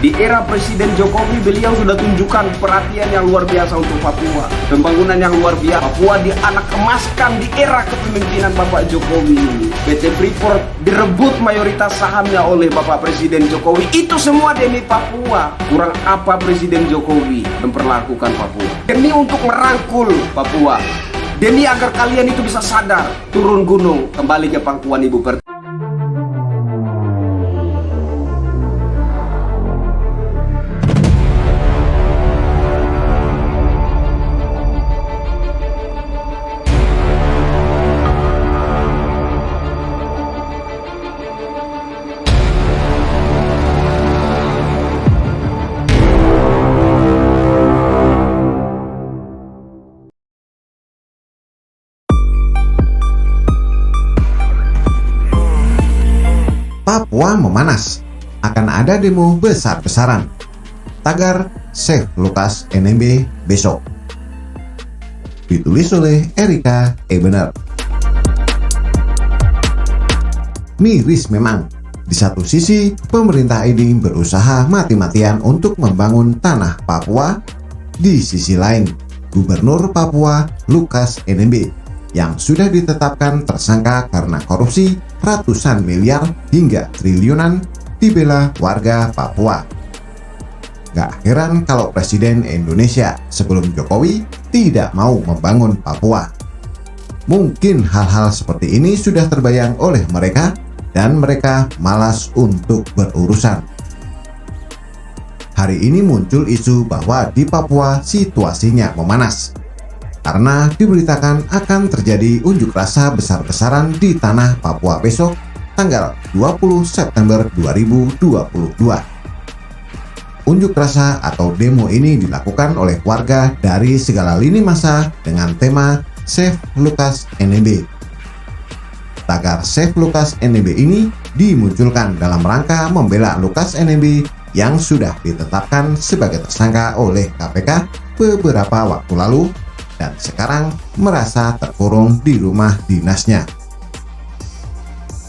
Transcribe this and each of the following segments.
Di era Presiden Jokowi, beliau sudah tunjukkan perhatian yang luar biasa untuk Papua. Pembangunan yang luar biasa. Papua dianak emaskan di era kepemimpinan Bapak Jokowi. PT Freeport direbut mayoritas sahamnya oleh Bapak Presiden Jokowi. Itu semua demi Papua. Kurang apa Presiden Jokowi memperlakukan Papua? Demi untuk merangkul Papua. Demi agar kalian itu bisa sadar, turun gunung, kembali ke pangkuan ibu pertiwi. Papua memanas, akan ada demo besar-besaran. Tagar Save Lukas NMB besok. Ditulis oleh Erika Ebener. Miris memang, di satu sisi pemerintah ini berusaha mati-matian untuk membangun tanah Papua. Di sisi lain, Gubernur Papua Lukas NMB yang sudah ditetapkan tersangka karena korupsi ratusan miliar hingga triliunan dibela warga Papua. Gak heran kalau Presiden Indonesia sebelum Jokowi tidak mau membangun Papua. Mungkin hal-hal seperti ini sudah terbayang oleh mereka dan mereka malas untuk berurusan. Hari ini muncul isu bahwa di Papua situasinya memanas karena diberitakan akan terjadi unjuk rasa besar-besaran di tanah Papua besok tanggal 20 September 2022. Unjuk rasa atau demo ini dilakukan oleh warga dari segala lini masa dengan tema Save Lukas NMB. Tagar Save Lukas NMB ini dimunculkan dalam rangka membela Lukas NMB yang sudah ditetapkan sebagai tersangka oleh KPK beberapa waktu lalu dan sekarang merasa terkurung di rumah dinasnya.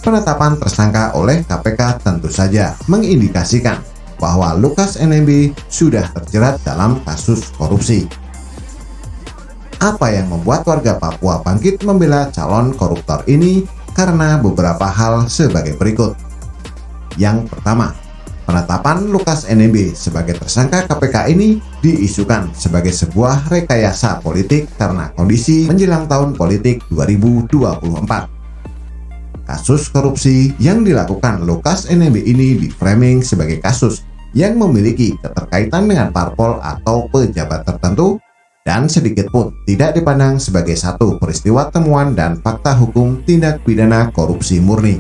Penetapan tersangka oleh KPK tentu saja mengindikasikan bahwa Lukas NMB sudah terjerat dalam kasus korupsi. Apa yang membuat warga Papua bangkit membela calon koruptor ini? Karena beberapa hal sebagai berikut. Yang pertama, penetapan Lukas NMB sebagai tersangka KPK ini diisukan sebagai sebuah rekayasa politik karena kondisi menjelang tahun politik 2024. Kasus korupsi yang dilakukan Lukas NMB ini di-framing sebagai kasus yang memiliki keterkaitan dengan parpol atau pejabat tertentu dan sedikit pun tidak dipandang sebagai satu peristiwa temuan dan fakta hukum tindak pidana korupsi murni.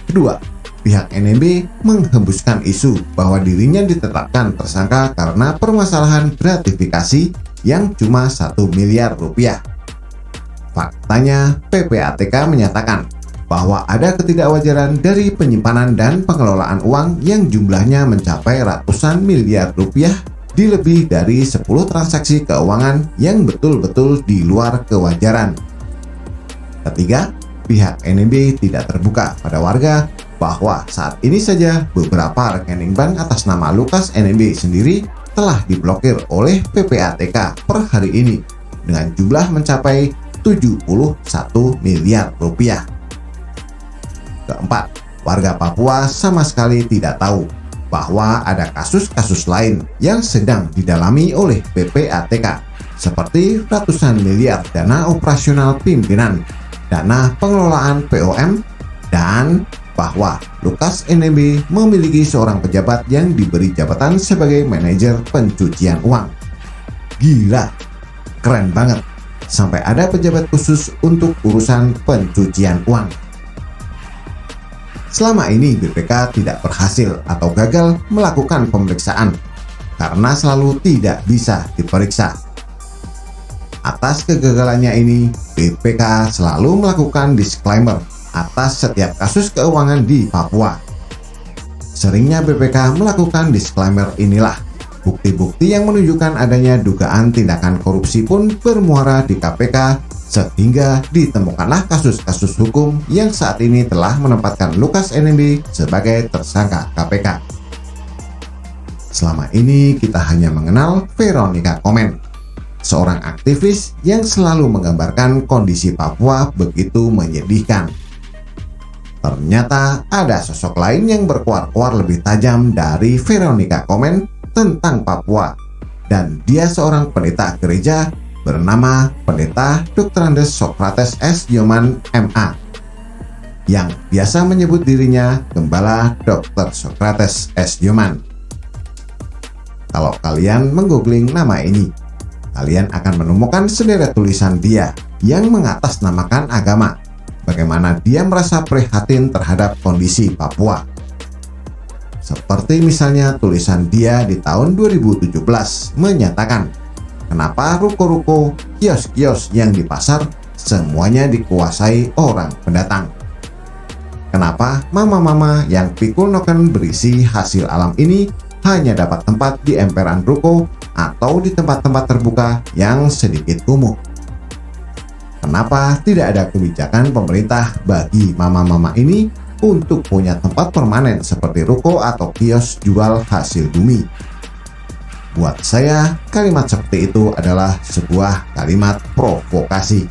Kedua, pihak NMB menghembuskan isu bahwa dirinya ditetapkan tersangka karena permasalahan gratifikasi yang cuma 1 miliar rupiah. Faktanya, PPATK menyatakan bahwa ada ketidakwajaran dari penyimpanan dan pengelolaan uang yang jumlahnya mencapai ratusan miliar rupiah di lebih dari 10 transaksi keuangan yang betul-betul di luar kewajaran. Ketiga, pihak NMB tidak terbuka pada warga bahwa saat ini saja beberapa rekening bank atas nama Lukas NMB sendiri telah diblokir oleh PPATK per hari ini dengan jumlah mencapai 71 miliar rupiah. Keempat, warga Papua sama sekali tidak tahu bahwa ada kasus-kasus lain yang sedang didalami oleh PPATK seperti ratusan miliar dana operasional pimpinan, dana pengelolaan POM, dan bahwa Lukas NMB memiliki seorang pejabat yang diberi jabatan sebagai manajer pencucian uang. Gila, keren banget, sampai ada pejabat khusus untuk urusan pencucian uang. Selama ini BPK tidak berhasil atau gagal melakukan pemeriksaan karena selalu tidak bisa diperiksa. Atas kegagalannya ini, BPK selalu melakukan disclaimer atas setiap kasus keuangan di Papua. Seringnya BPK melakukan disclaimer inilah bukti-bukti yang menunjukkan adanya dugaan tindakan korupsi pun bermuara di KPK sehingga ditemukanlah kasus-kasus hukum yang saat ini telah menempatkan Lukas NMB sebagai tersangka KPK. selama ini kita hanya mengenal Veronica Komen, seorang aktivis yang selalu menggambarkan kondisi Papua begitu menyedihkan. Ternyata ada sosok lain yang berkuar-kuar lebih tajam dari Veronica Komen tentang Papua, dan dia seorang pendeta gereja bernama Pendeta Dr. Andes Socrates S. Yoman MA, yang biasa menyebut dirinya Gembala Dr. Socrates S. Yoman. Kalau kalian menggoogling nama ini, kalian akan menemukan sederet tulisan dia yang mengatasnamakan agama, bagaimana dia merasa prihatin terhadap kondisi Papua. Seperti misalnya tulisan dia di tahun 2017 menyatakan, kenapa ruko-ruko, kios-kios yang di pasar semuanya dikuasai orang pendatang? Kenapa mama-mama yang pikul noken berisi hasil alam ini hanya dapat tempat di emperan ruko atau di tempat-tempat terbuka yang sedikit kumuh? Kenapa tidak ada kebijakan pemerintah bagi mama-mama ini untuk punya tempat permanen seperti ruko atau kios jual hasil bumi? Buat saya, kalimat seperti itu adalah sebuah kalimat provokasi.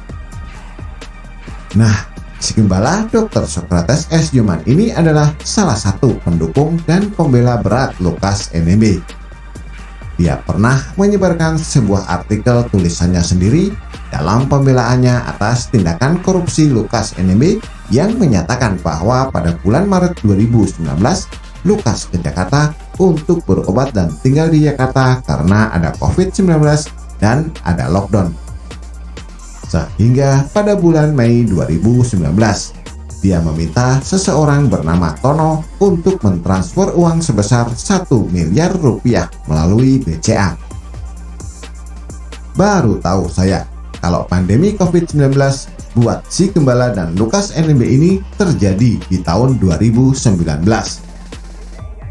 Nah, si Gembala Dr. Socrates S. Yoman ini adalah salah satu pendukung dan pembela berat Lukas NMB. Dia pernah menyebarkan sebuah artikel tulisannya sendiri dalam pembelaannya atas tindakan korupsi Lukas NMB yang menyatakan bahwa pada bulan Maret 2019 Lukas ke Jakarta untuk berobat dan tinggal di Jakarta karena ada COVID-19 dan ada lockdown. Sehingga pada bulan Mei 2019, dia meminta seseorang bernama Tono untuk mentransfer uang sebesar 1 miliar rupiah melalui BCA. Baru tahu saya kalau pandemi COVID-19 buat si Gembala dan Lukas NMB ini terjadi di tahun 2019.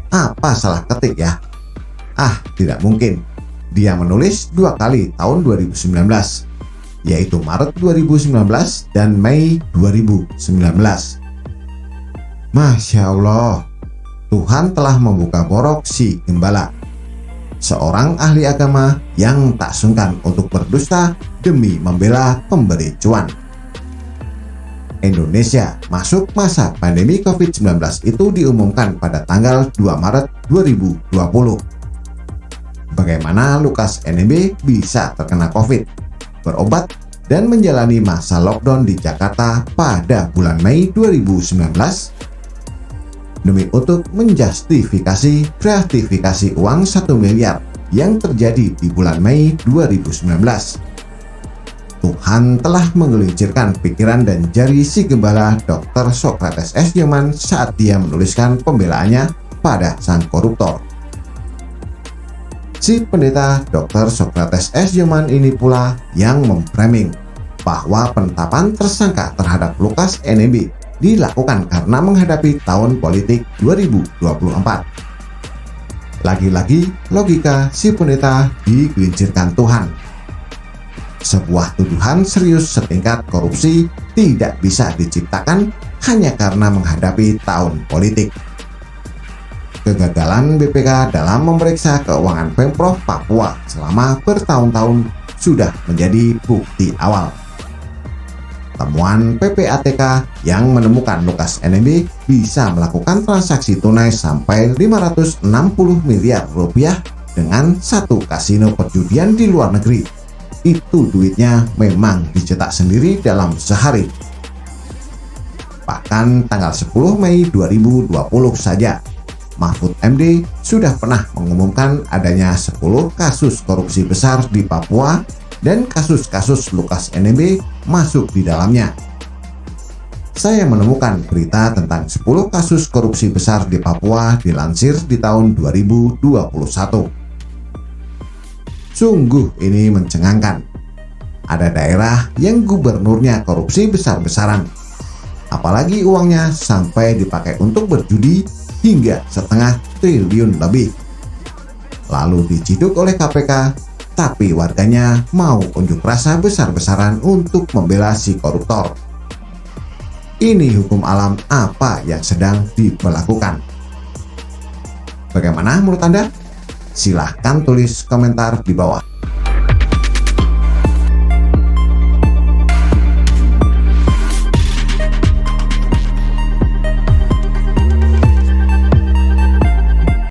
Apa salah ketik ya? Tidak mungkin. Dia menulis 2 kali tahun 2019, yaitu Maret 2019 dan Mei 2019. Masya Allah, Tuhan telah membuka borok si Gembala, seorang ahli agama yang tak sungkan untuk berdusta demi membela pemberi cuan. Indonesia masuk masa pandemi COVID-19 itu diumumkan pada tanggal 2 Maret 2020. Bagaimana Lukas NMB bisa terkena COVID, berobat, dan menjalani masa lockdown di Jakarta pada bulan Mei 2019? Demi untuk menjustifikasi gratifikasi uang 1 miliar yang terjadi di bulan Mei 2019. Tuhan telah menggelincirkan pikiran dan jari si Gembala Dr. Socrates S. Yoman saat dia menuliskan pembelaannya pada sang koruptor. Si pendeta Dr. Socrates S. Yoman ini pula yang memframing bahwa penetapan tersangka terhadap Lukas NMB dilakukan karena menghadapi tahun politik 2024. Lagi-lagi logika si pendeta digelincirkan Tuhan. Sebuah tuduhan serius setingkat korupsi tidak bisa diciptakan hanya karena menghadapi tahun politik. Kegagalan BPK dalam memeriksa keuangan Pemprov Papua selama bertahun-tahun sudah menjadi bukti awal. Temuan PPATK yang menemukan Lukas NMB bisa melakukan transaksi tunai sampai 560 miliar rupiah dengan satu kasino perjudian di luar negeri. Itu duitnya memang dicetak sendiri dalam sehari. Bahkan tanggal 10 Mei 2020 saja, Mahfud MD sudah pernah mengumumkan adanya 10 kasus korupsi besar di Papua dan kasus-kasus Lukas NMB masuk di dalamnya. Saya menemukan berita tentang 10 kasus korupsi besar di Papua dilansir di tahun 2021. Sungguh ini mencengangkan. Ada daerah yang gubernurnya korupsi besar-besaran, apalagi uangnya sampai dipakai untuk berjudi hingga 1,5 triliun lebih. Lalu diciduk oleh KPK, tapi warganya mau unjuk rasa besar-besaran untuk membela si koruptor. Ini hukum alam apa yang sedang diberlakukan? Bagaimana menurut Anda? Silahkan tulis komentar di bawah.